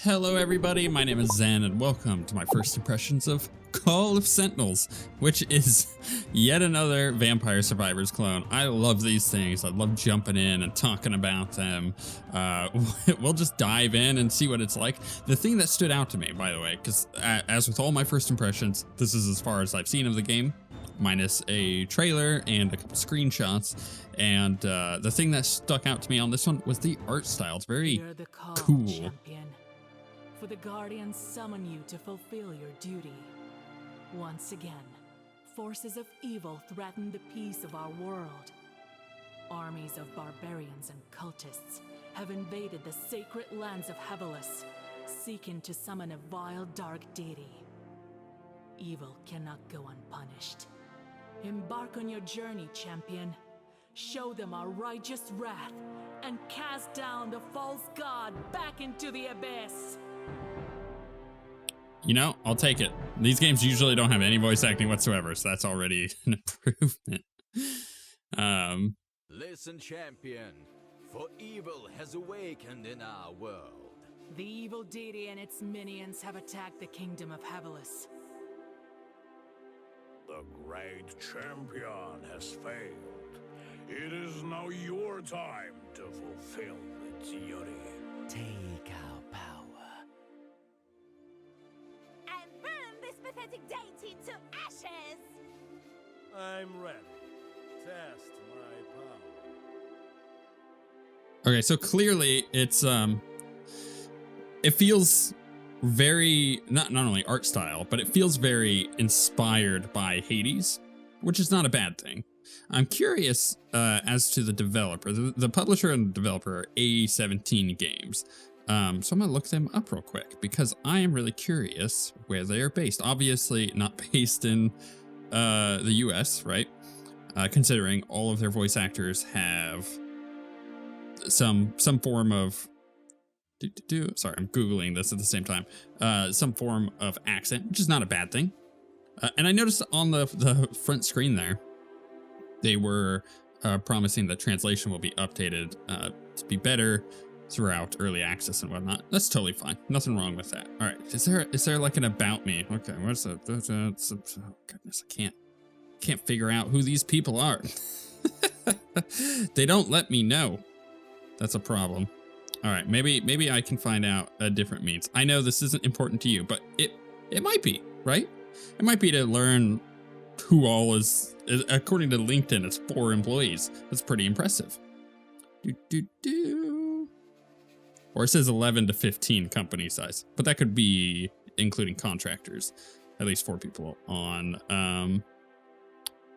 Hello everybody, my name is Zen and welcome to my first impressions of Call of Sentinels, which is yet another Vampire Survivors clone. I love these things. I love jumping in and talking about them. We'll just dive in and see what it's like. The thing that stood out to me, by the way, because as with all my first impressions, this is as far as I've seen of the game, minus a trailer and a couple screenshots. And the thing that stuck out to me on this one was the art style. It's very cool. Champion. For the Guardians summon you to fulfill your duty. Once again, forces of evil threaten the peace of our world. Armies of barbarians and cultists have invaded the sacred lands of Hevelus, seeking to summon a vile dark deity. Evil cannot go unpunished. Embark on your journey, champion. Show them our righteous wrath and cast down the false god back into the abyss. You know, I'll take it. These games usually don't have any voice acting whatsoever, so that's already an improvement. Listen, champion, for evil has awakened in our world. The evil deity and its minions have attacked the kingdom of Hevelus. The great champion has failed. It is now your time to fulfill its duty. Take our power. And burn this pathetic deity to ashes! I'm ready. Test my power. Okay, so clearly it's it feels very not only art style, but it feels very inspired by Hades, which is not a bad thing. I'm curious as to the developer. The publisher and developer are A17 Games. So I'm gonna look them up real quick because I am really curious where they are based. Obviously not based in the US, right? Considering all of their voice actors have some form of sorry, I'm Googling this at the same time. Some form of accent, which is not a bad thing. And I noticed on the front screen there, they were promising that translation will be updated to be better throughout early access and whatnot. That's totally fine. Nothing wrong with that. All right, is there like an about me? Okay, what's the oh goodness, I can't figure out who these people are. They don't let me know. That's a problem. All right, maybe I can find out a different means. I know this isn't important to you, but it might be, right? It might be to learn who all is according to LinkedIn, it's 4 employees. That's pretty impressive. Or it says 11 to 15 company size, but that could be including contractors. At least 4 people on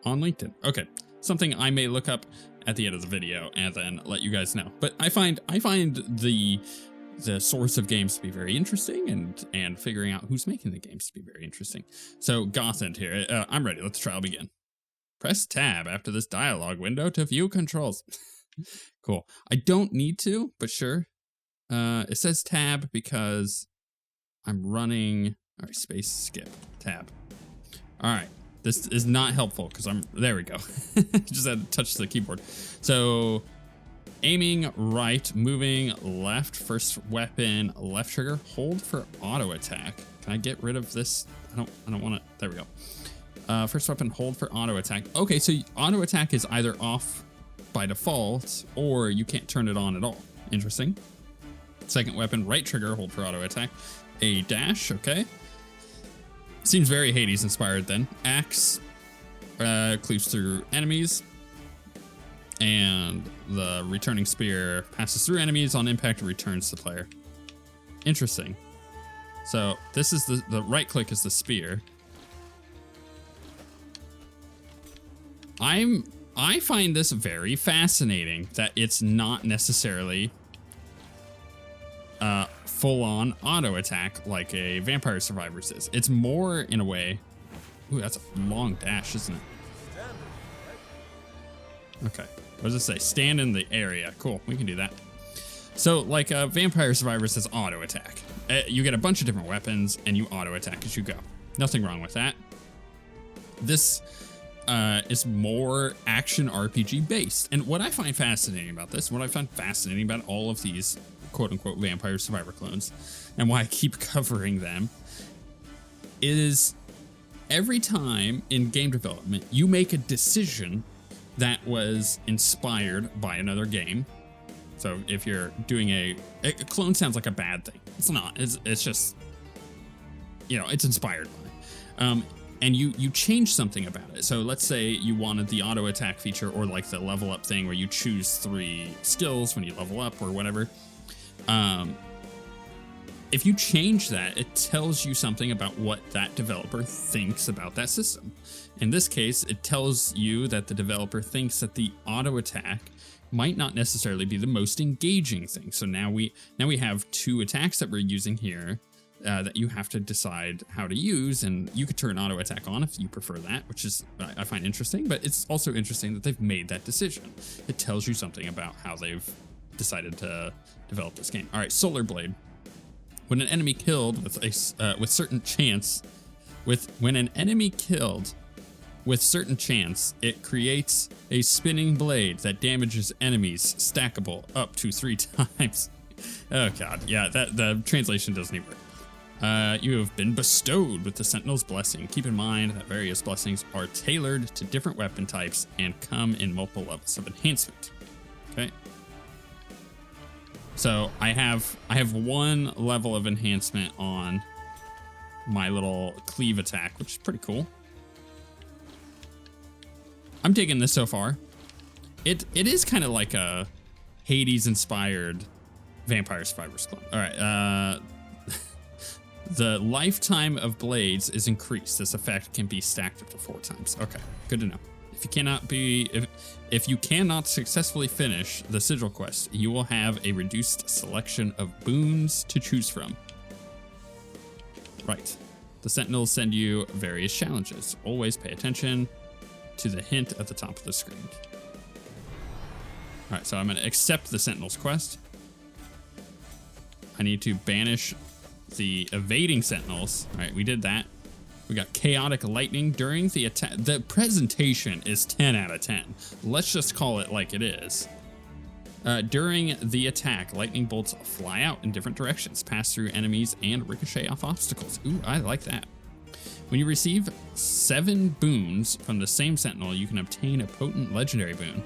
LinkedIn. Okay, something I may look up at the end of the video and then let you guys know. But I find the source of games to be very interesting, and figuring out who's making the games to be very interesting. So Gotham here, I'm ready. Let the trial begin. Press tab after this dialogue window to view controls. Cool. I don't need to, but sure. It says tab because I'm running. All right, space, skip, tab. All right. This is not helpful because there we go. Just had to touch the keyboard. So aiming right, moving left, first weapon, left trigger, hold for auto attack. Can I get rid of this? I don't want to, there we go. First weapon, hold for auto attack. Okay, so auto attack is either off by default or you can't turn it on at all. Interesting. Second weapon, right trigger, hold for auto attack. A dash, okay. Seems very Hades inspired then. Axe cleaves through enemies. And the returning spear passes through enemies on impact and returns to the player. Interesting. So this is the right click is the spear. I find this very fascinating that it's not necessarily full-on auto attack like a Vampire Survivors is. It's more in a way. Ooh, that's a long dash, isn't it? Okay. What does it say? Stand in the area. Cool. We can do that. So, like Vampire Survivors says auto attack. You get a bunch of different weapons and you auto attack as you go. Nothing wrong with that. This is more action RPG based. And what I find fascinating about this, what I find fascinating about all of these quote-unquote Vampire Survivor clones, and why I keep covering them, is every time in game development, you make a decision that was inspired by another game. So if you're doing a clone sounds like a bad thing. It's not. It's just, it's inspired by. And you change something about it. So let's say you wanted the auto attack feature, or like the level up thing where you choose 3 skills when you level up or whatever. If you change that, it tells you something about what that developer thinks about that system. In this case, it tells you that the developer thinks that the auto attack might not necessarily be the most engaging thing. So now we have 2 attacks that we're using here that you have to decide how to use, and you could turn auto attack on if you prefer that, which is I find interesting. But it's also interesting that they've made that decision. It tells you something about how they've decided to develop this game. All right, Solar Blade. When an enemy killed with certain chance, it creates a spinning blade that damages enemies stackable up to 3 times. Oh god, yeah, the translation doesn't even work. You have been bestowed with the Sentinel's Blessing. Keep in mind that various blessings are tailored to different weapon types and come in multiple levels of enhancement. Okay. So I have 1 level of enhancement on my little cleave attack, which is pretty cool. I'm digging this so far. It is kind of like a Hades-inspired Vampire Survivors clone. All right, the lifetime of blades is increased. This effect can be stacked up to 4 times. Okay, good to know. If you cannot successfully finish the sigil quest, you will have a reduced selection of boons to choose from. Right. The Sentinels send you various challenges. Always pay attention to the hint at the top of the screen. All right, so I'm going to accept the Sentinels quest. I need to banish the evading Sentinels. All right, we did that. We got chaotic lightning during the attack. The presentation is 10 out of 10. Let's just call it like it is. During the attack, lightning bolts fly out in different directions, pass through enemies, and ricochet off obstacles. Ooh, I like that. When you receive 7 boons from the same Sentinel, you can obtain a potent legendary boon.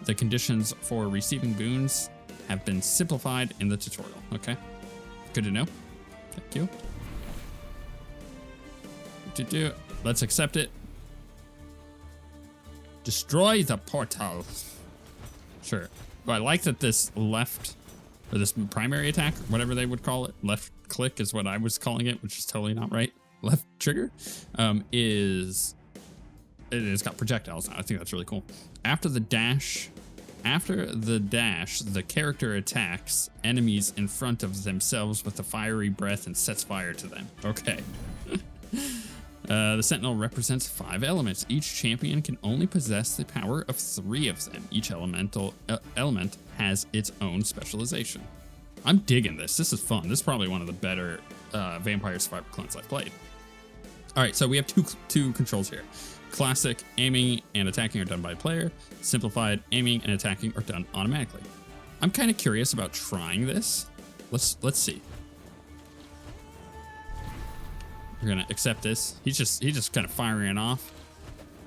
The conditions for receiving boons have been simplified in the tutorial. Okay, good to know. Thank you. Let's accept it. Destroy the portal. Sure. Well, I like that this left, or this primary attack, whatever they would call it, left click is what I was calling it, which is totally not right. Left trigger it's got projectiles now. I think that's really cool. After the dash, the character attacks enemies in front of themselves with a fiery breath and sets fire to them. Okay. The Sentinel represents 5 elements. Each champion can only possess the power of 3 of them. Each element has its own specialization. I'm digging this. This is fun. This is probably one of the better Vampire Survivor clones I've played. All right, so we have two controls here. Classic aiming and attacking are done by player. Simplified aiming and attacking are done automatically. I'm kind of curious about trying this. Let's see. We're gonna accept this. He's just kind of firing it off.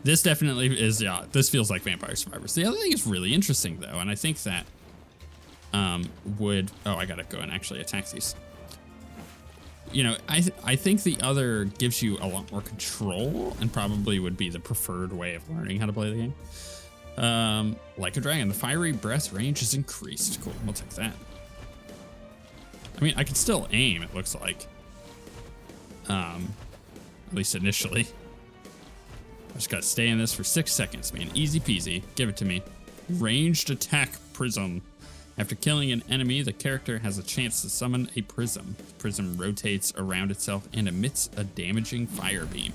This definitely is, yeah, this feels like Vampire Survivors. The other thing is really interesting though, and I think that I gotta go and actually attack these. I think the other gives you a lot more control and probably would be the preferred way of learning how to play the game. Like a dragon, the fiery breath range is increased. Cool, we'll take that. I mean, I can still aim, it looks like. At least initially. I just gotta stay in this for 6 seconds, man. Easy peasy. Give it to me. Ranged attack prism. After killing an enemy, the character has a chance to summon a prism. The prism rotates around itself and emits a damaging fire beam.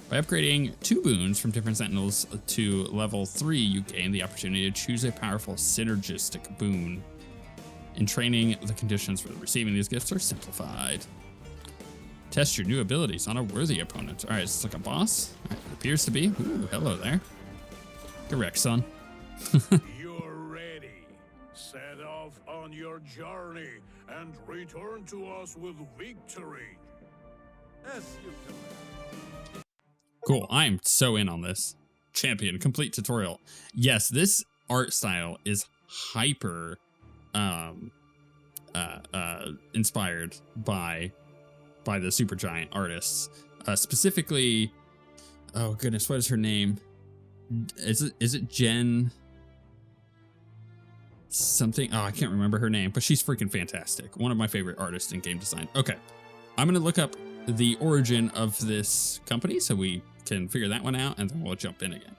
By upgrading 2 boons from different Sentinels to level 3, you gain the opportunity to choose a powerful synergistic boon. In training, the conditions for receiving these gifts are simplified. Test your new abilities on a worthy opponent. All right, is this like a boss? All right, it appears to be. Ooh, hello there. Correct, son. You're ready. Set off on your your journey and return to us with victory. As you command. Cool. I'm so in on this. Champion complete tutorial. Yes, this art style is hyper inspired by the Supergiant artists. Specifically, oh goodness, what is her name? Is it Jen something? Oh, I can't remember her name, but she's freaking fantastic. One of my favorite artists in game design. Okay, I'm gonna look up the origin of this company so we can figure that one out, and then we'll jump in again.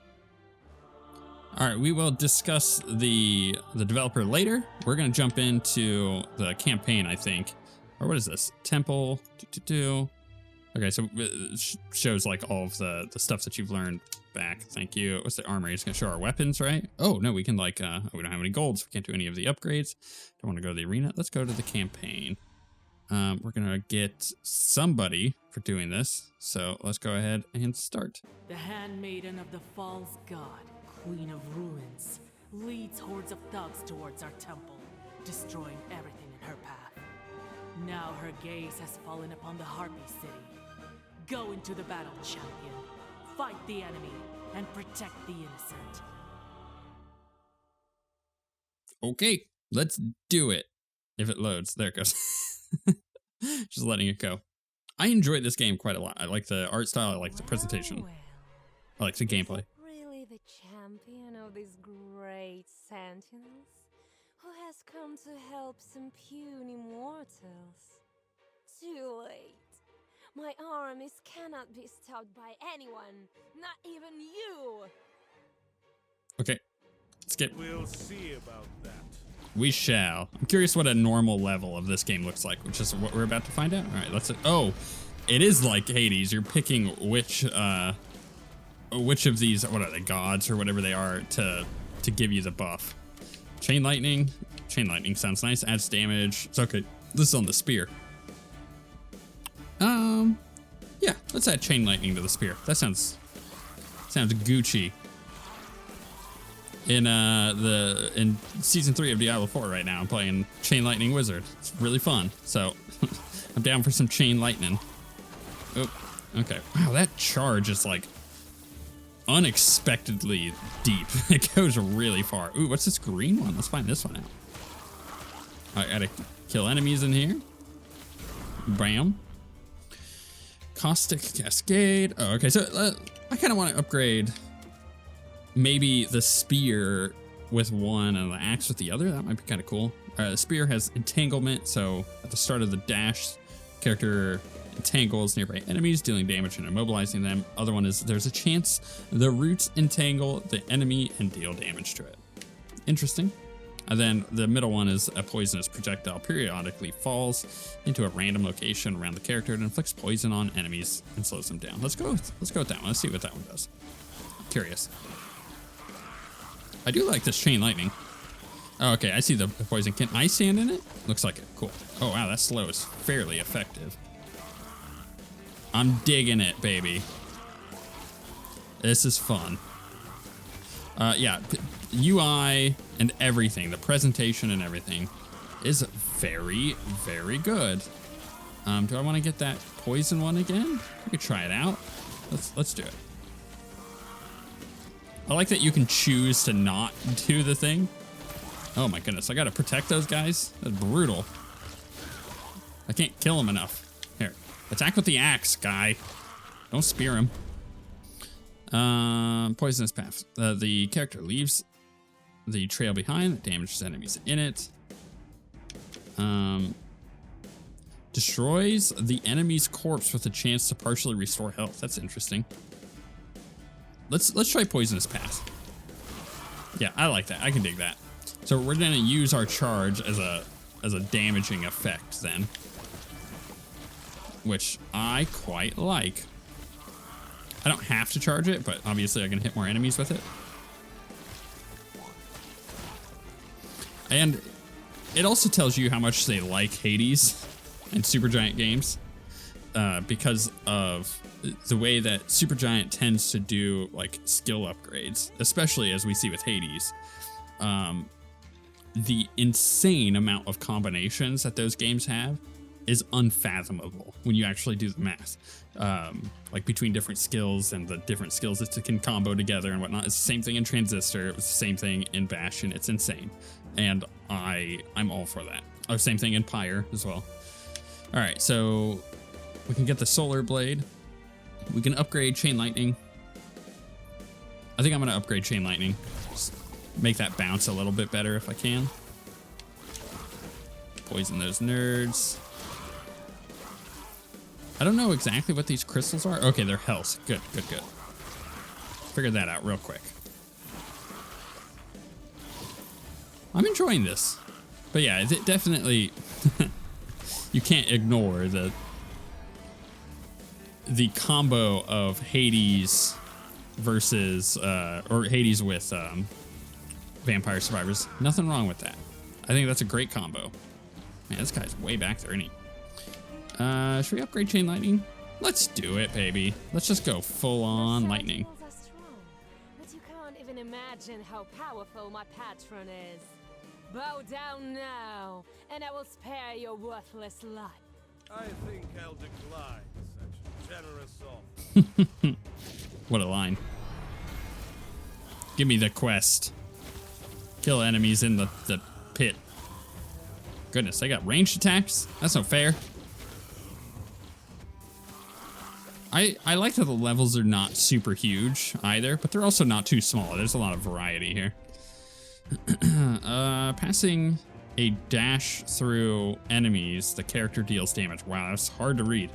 All right, we will discuss the developer later. We're gonna jump into the campaign, I think. Or what is this? Temple. Okay, so it shows like all of the stuff that you've learned back. Thank you. What's the armory? It's gonna show our weapons, right? Oh no, we can like we don't have any golds. So we can't do any of the upgrades. Don't want to go to the arena. Let's go to the campaign. We're gonna get somebody for doing this. So let's go ahead and start. The handmaiden of the false god, Queen of Ruins, leads hordes of thugs towards our temple, destroying everything in her path. Now her gaze has fallen upon the Harpy City. Go into the battle, champion. Fight the enemy and protect the innocent. Okay, let's do it. If it loads, there it goes. Just letting it go. I enjoyed this game quite a lot. I like the art style. I like the presentation. Well, I like the gameplay. is it really the champion of these great sentinels who has come to help some puny mortals? Too late. My armies cannot be stopped by anyone, not even you. Okay, skip. We'll see about that. We shall. I'm curious what a normal level of this game looks like, which is what we're about to find out. All right, let's. Oh, it is like Hades. You're picking which of these, what are they, gods or whatever they are, to give you the buff. Chain lightning. Chain lightning sounds nice. Adds damage. It's okay. This is on the spear. Yeah, let's add chain lightning to the spear. That sounds Gucci. In season 3 of Diablo 4 right now, I'm playing Chain Lightning Wizard. It's really fun. So I'm down for some chain lightning. Oh, okay. Wow, that charge is like unexpectedly deep. It goes really far. Ooh, what's this green one? Let's find this one out. I gotta kill enemies in here. Bam. Caustic Cascade. Oh, okay. So I kind of want to upgrade maybe the spear with one and the axe with the other. That might be kind of cool. The spear has entanglement, so at the start of the dash, character entangles nearby enemies, dealing damage and immobilizing them. Other one is there's a chance the roots entangle the enemy and deal damage to it. Interesting. And then the middle one is a poisonous projectile periodically falls into a random location around the character and inflicts poison on enemies and slows them down. Let's go with that one. Let's see what that one does. Curious. I do like this chain lightning. Oh, okay, I see the poison. Can I stand in it? Looks like it. Cool. Oh, wow, that slow is fairly effective. I'm digging it, baby. This is fun. Yeah, UI and everything, the presentation and everything is very, very good. Do I want to get that poison one again? We could try it out. Let's do it. I like that you can choose to not do the thing. Oh my goodness, I gotta protect those guys? That's brutal. I can't kill them enough. Here, attack with the axe, guy. Don't spear him. Poisonous path. The character leaves the trail behind that damages enemies in it. Destroys the enemy's corpse with a chance to partially restore health. That's interesting. Let's try poisonous path. Yeah, I like that. I can dig that. So we're gonna use our charge as a damaging effect then, which I quite like. I don't have to charge it, but obviously I can hit more enemies with it. And it also tells you how much they like Hades and Supergiant games, because of the way that Supergiant tends to do like skill upgrades, especially as we see with Hades. the insane amount of combinations that those games have is unfathomable when you actually do the math. Like between different skills and the different skills that can combo together and whatnot. It's the same thing in Transistor. It was the same thing in Bastion. It's insane. And I'm all for that. Oh, same thing in Pyre as well. All right, so we can get the Solar Blade. We can upgrade Chain Lightning. I think I'm gonna upgrade Chain Lightning. Just make that bounce a little bit better if I can. Poison those nerds. I don't know exactly what these crystals are. Okay, they're health. Good, good, good. Figured that out real quick. I'm enjoying this. But yeah, it definitely... you can't ignore the combo of Hades versus... or Hades with Vampire Survivors. Nothing wrong with that. I think that's a great combo. Man, this guy's way back there, isn't he? Should we upgrade Chain Lightning? Let's do it, baby. Let's just go full-on lightning. Are strong, but you can't even imagine how powerful my patron is. Bow down now, and I will spare your worthless life. I think I'll decline such generous offer. What a line. Give me the quest. Kill enemies in the pit. Goodness, they got ranged attacks? That's not fair. I like that the levels are not super huge either, but they're also not too small. There's a lot of variety here. Passing a dash through enemies, the character deals damage. Wow, that's hard to read.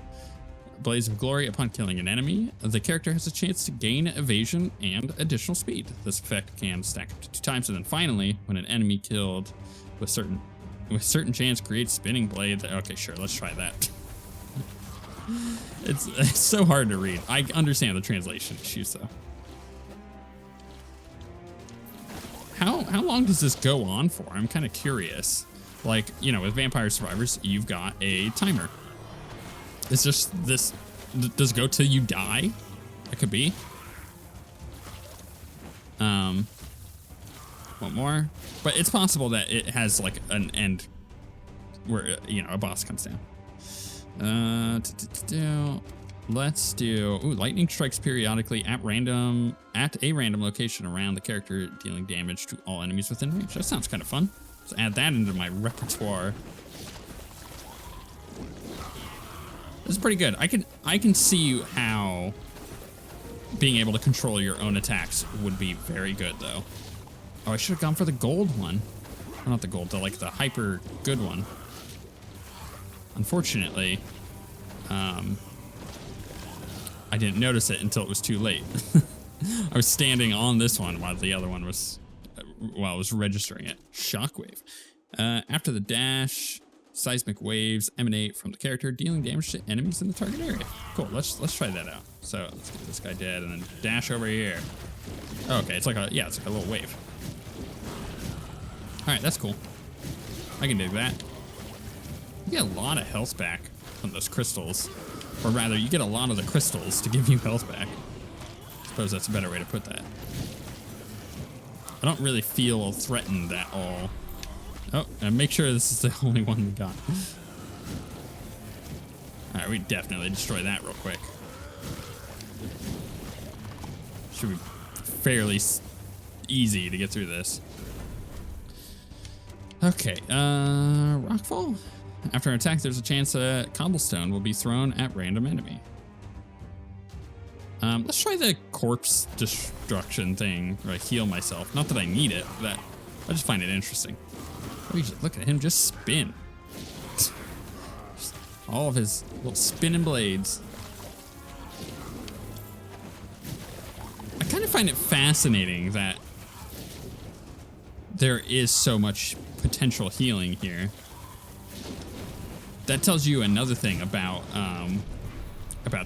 Blaze of Glory, upon killing an enemy, the character has a chance to gain evasion and additional speed. This effect can stack up to 2 times, and then finally, when an enemy killed with certain chance creates spinning blade. Okay, sure, let's try that. It's so hard to read. I understand the translation issues though. How long does this go on for? I'm kind of curious. Like, you know, with Vampire Survivors, you've got a timer. It's just this. Does it go till you die? That could be. One more. But it's possible that it has like an end where, you know, a boss comes down. Let's do. Ooh, lightning strikes periodically at a random location around the character, dealing damage to all enemies within range. That sounds kind of fun. Let's add that into my repertoire. This is pretty good. I can see how being able to control your own attacks would be very good, though. Oh, I should have gone for the gold one. Well, not the gold, the hyper good one. Unfortunately, I didn't notice it until it was too late. I was standing on this one while the other one was, while I was registering it. Shockwave. After the dash, seismic waves emanate from the character, dealing damage to enemies in the target area. Cool. Let's try that out. So let's get this guy dead, and then dash over here. Okay, it's like a it's like a little wave. All right, that's cool. I can dig that. You get a lot of health back from those crystals. Or rather, you get a lot of the crystals to give you health back. I suppose that's a better way to put that. I don't really feel threatened at all. Oh, and make sure this is the only one we got. Alright, we definitely destroy that real quick. Should be fairly easy to get through this. Okay, Rockfall. After an attack, there's a chance a cobblestone will be thrown at random enemy. Let's try the corpse destruction thing, or I heal myself. Not that I need it, but I just find it interesting. Look at him just spin. All of his little spinning blades. I kind of find it fascinating that there is so much potential healing here. That tells you another thing about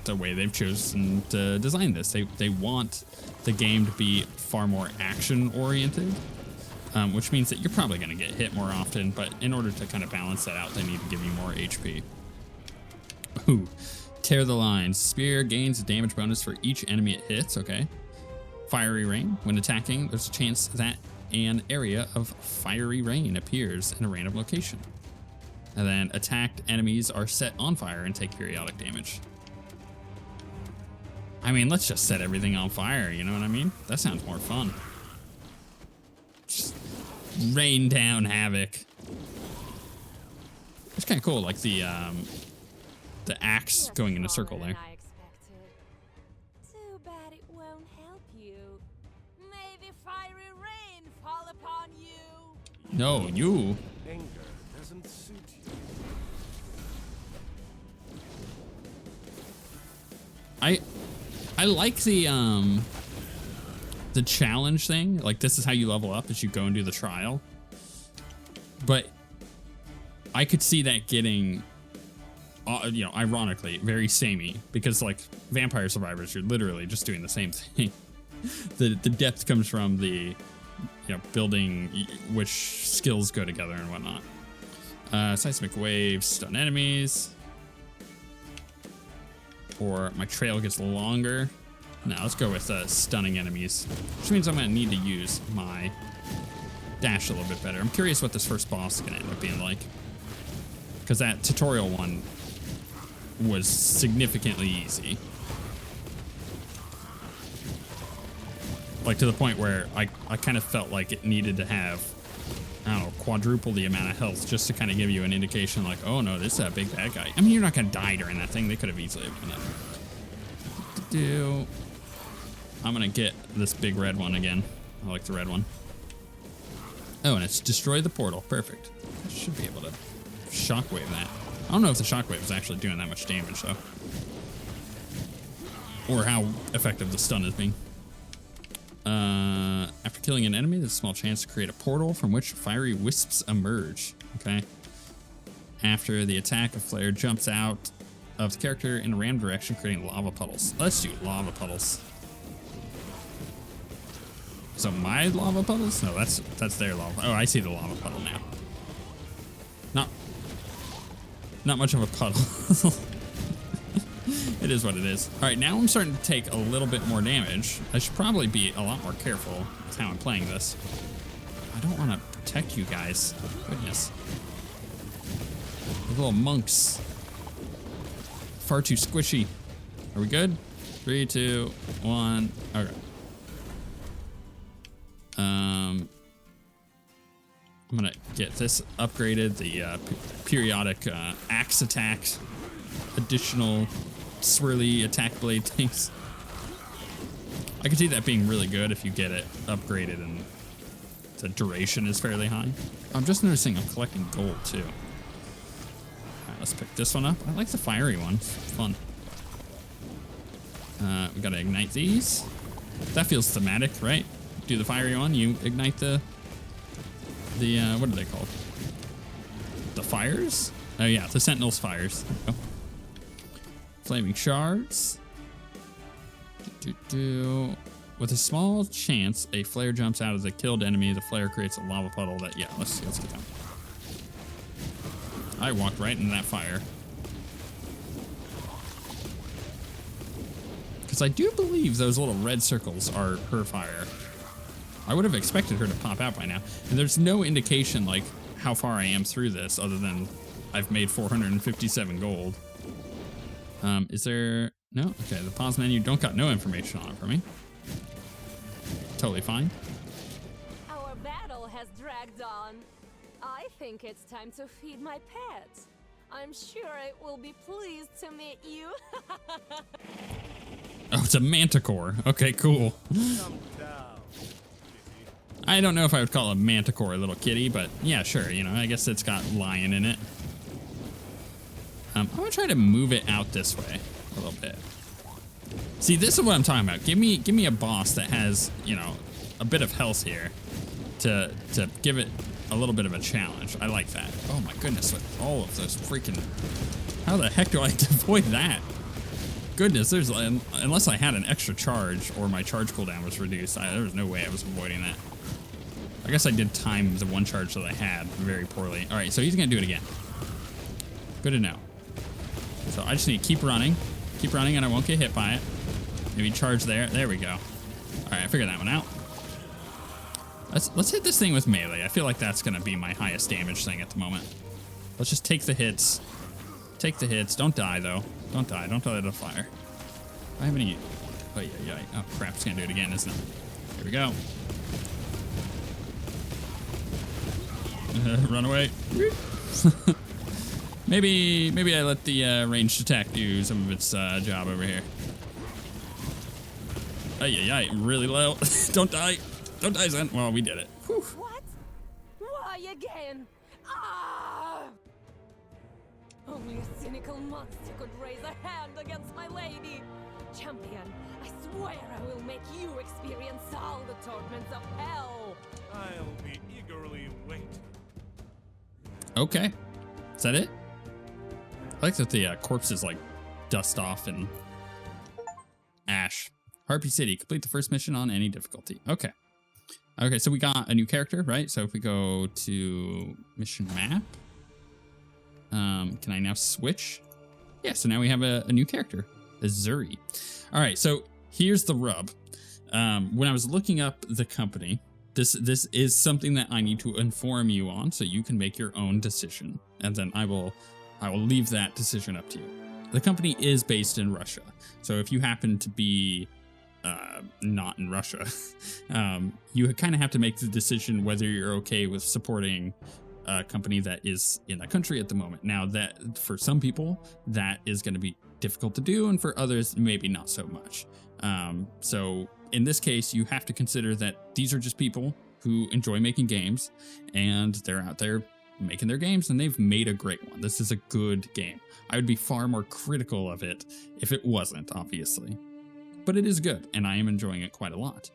the way they've chosen to design this. They want the game to be far more action-oriented, which means that you're probably going to get hit more often, but in order to kind of balance that out, they need to give you more HP. Ooh, tear the lines. Spear gains a damage bonus for each enemy it hits, okay. Fiery Rain. When attacking, there's a chance that an area of fiery rain appears in a random location. And then attacked enemies are set on fire and take periodic damage. I mean, let's just set everything on fire, you know what I mean? That sounds more fun. Just rain down havoc. It's kind of cool, like the axe going in a circle there. Too bad it won't help you. Maybe fiery rain fall upon you. No, you. Anger doesn't suit you. I like the challenge thing. Like, this is how you level up as you go and do the trial. But I could see that getting, you know, ironically, very samey, because like Vampire Survivors, you're literally just doing the same thing. The depth comes from the, you know, building which skills go together and whatnot. Seismic waves, stun enemies. Or my trail gets longer. Now let's go with stunning enemies, which means I'm going to need to use my dash a little bit better. I'm curious what this first boss is going to end up being like, because that tutorial one was significantly easy. Like, to the point where I kind of felt like it needed to have, I don't know, quadruple the amount of health just to kind of give you an indication like, oh no, this is a big bad guy. I mean, you're not going to die during that thing. They could have easily done it. I'm going to get this big red one again. I like the red one. Oh, and it's destroy the portal. Perfect. I should be able to shockwave that. I don't know if the shockwave is actually doing that much damage, though. Or how effective the stun is being. After killing an enemy, there's a small chance to create a portal from which fiery wisps emerge. Okay. After the attack, a flare jumps out of the character in a random direction, creating lava puddles. Let's do lava puddles. So my lava puddles? No, that's their lava. Oh, I see the lava puddle now. Not much of a puddle. It is what it is. All right, now I'm starting to take a little bit more damage. I should probably be a lot more careful with how I'm playing this. I don't want to protect you guys. Goodness. The little monks. Far too squishy. Are we good? 3, 2, 1. Okay. I'm gonna get this upgraded. The periodic axe attack. Additional swirly attack blade things. I can see that being really good if you get it upgraded and the duration is fairly high. I'm just noticing I'm collecting gold too. Alright, let's pick this one up. I like the fiery one. It's fun. We gotta ignite these. That feels thematic, right? Do the fiery one, you ignite the what are they called? The fires? Oh yeah, the Sentinels fires. There we go. Flaming shards. With a small chance, a flare jumps out of the killed enemy. The flare creates a lava puddle that, yeah, let's get that. I walked right into that fire. Because I do believe those little red circles are her fire. I would have expected her to pop out by now. And there's no indication, like, how far I am through this other than I've made 457 gold. Is there... No? Okay, the pause menu don't got no information on it for me. Totally fine. Our battle has dragged on. I think it's time to feed my pet. I'm sure it will be pleased to meet you. Oh, it's a manticore. Okay, cool. Come down. I don't know if I would call a manticore a little kitty, but yeah, sure. You know, I guess it's got lion in it. I'm gonna try to move it out this way a little bit. See, this is what I'm talking about. Give me a boss that has, you know, a bit of health here to give it a little bit of a challenge. I like that. Oh my goodness, with all of those freaking... How the heck do I avoid that? Goodness, there's... Unless I had an extra charge or my charge cooldown was reduced, there was no way I was avoiding that. I guess I did time the one charge that I had very poorly. All right, so he's gonna do it again. Good to know. So I just need to keep running and I won't get hit by it. Maybe charge there. There we go. All right, I figured that one out. Let's hit this thing with melee. I feel like that's gonna be my highest damage thing at the moment. Let's just take the hits. Take the hits. Don't die though. Don't die. Don't die to the fire. I have any. Oh yeah. Oh crap! It's gonna do it again, isn't it? Here we go. Run away. maybe I let the ranged attack do some of its job over here. Ay, really low. Don't die. Don't die, Zen. Well, we did it. Whew. What? Why again? Ah! Only a cynical monster could raise a hand against my lady. Champion, I swear I will make you experience all the torments of hell. I'll be eagerly waiting. Okay. Is that it? I like that the corpses like dust off and ash. Harpy City. Complete the first mission on any difficulty. Okay. Okay, so we got a new character, right? So if we go to mission map, can I now switch? Yeah, so now we have a new character, Azuri. All right, so here's the rub. When I was looking up the company, this is something that I need to inform you on so you can make your own decision. And then I will leave that decision up to you. The company is based in Russia. So if you happen to be not in Russia, you kind of have to make the decision whether you're okay with supporting a company that is in that country at the moment. Now, that for some people that is going to be difficult to do, and for others maybe not so much. So in this case, you have to consider that these are just people who enjoy making games, and they're out there making their games, and they've made a great one. This is a good game. I would be far more critical of it if it wasn't, obviously. But it is good, and I am enjoying it quite a lot.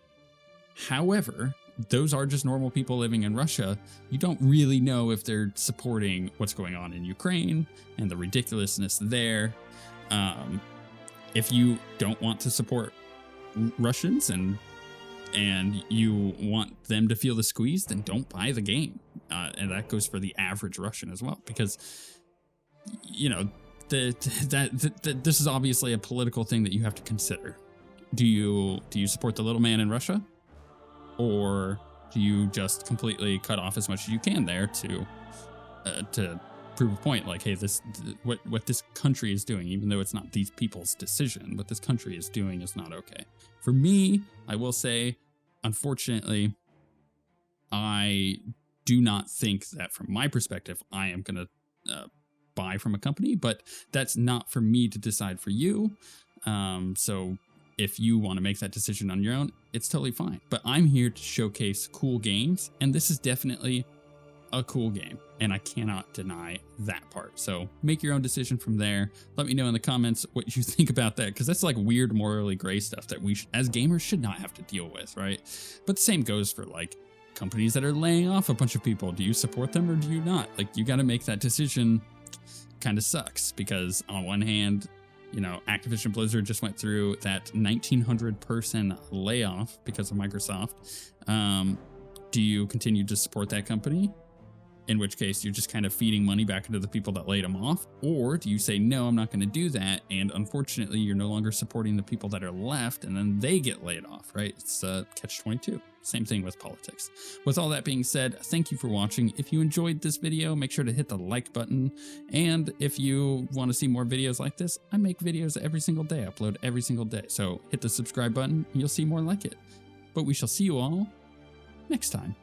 However, those are just normal people living in Russia. You don't really know if they're supporting what's going on in Ukraine and the ridiculousness there. If you don't want to support Russians and you want them to feel the squeeze, then don't buy the game. And that goes for the average Russian as well, because, you know, this is obviously a political thing that you have to consider. Do you support the little man in Russia, or do you just completely cut off as much as you can there to prove a point? Like, hey, what this country is doing, even though it's not these people's decision, what this country is doing is not okay. For me, I will say, unfortunately, I do not think that from my perspective, I am going to buy from a company, but that's not for me to decide for you. So if you want to make that decision on your own, it's totally fine. But I'm here to showcase cool games, and this is definitely a cool game, and I cannot deny that part. So make your own decision from there. Let me know in the comments what you think about that, because that's like weird morally gray stuff that we as gamers should not have to deal with, right? But the same goes for like companies that are laying off a bunch of people. Do you support them or do you not? Like, you got to make that decision. Kind of sucks, because on one hand, you know, Activision Blizzard just went through that 1,900 person layoff because of Microsoft. Do you continue to support that company? In which case, you're just kind of feeding money back into the people that laid them off. Or do you say, no, I'm not going to do that, and unfortunately, you're no longer supporting the people that are left, and then they get laid off, right? It's catch-22. Same thing with politics. With all that being said, thank you for watching. If you enjoyed this video, make sure to hit the like button. And if you want to see more videos like this, I make videos every single day, upload every single day. So hit the subscribe button and you'll see more like it. But we shall see you all next time.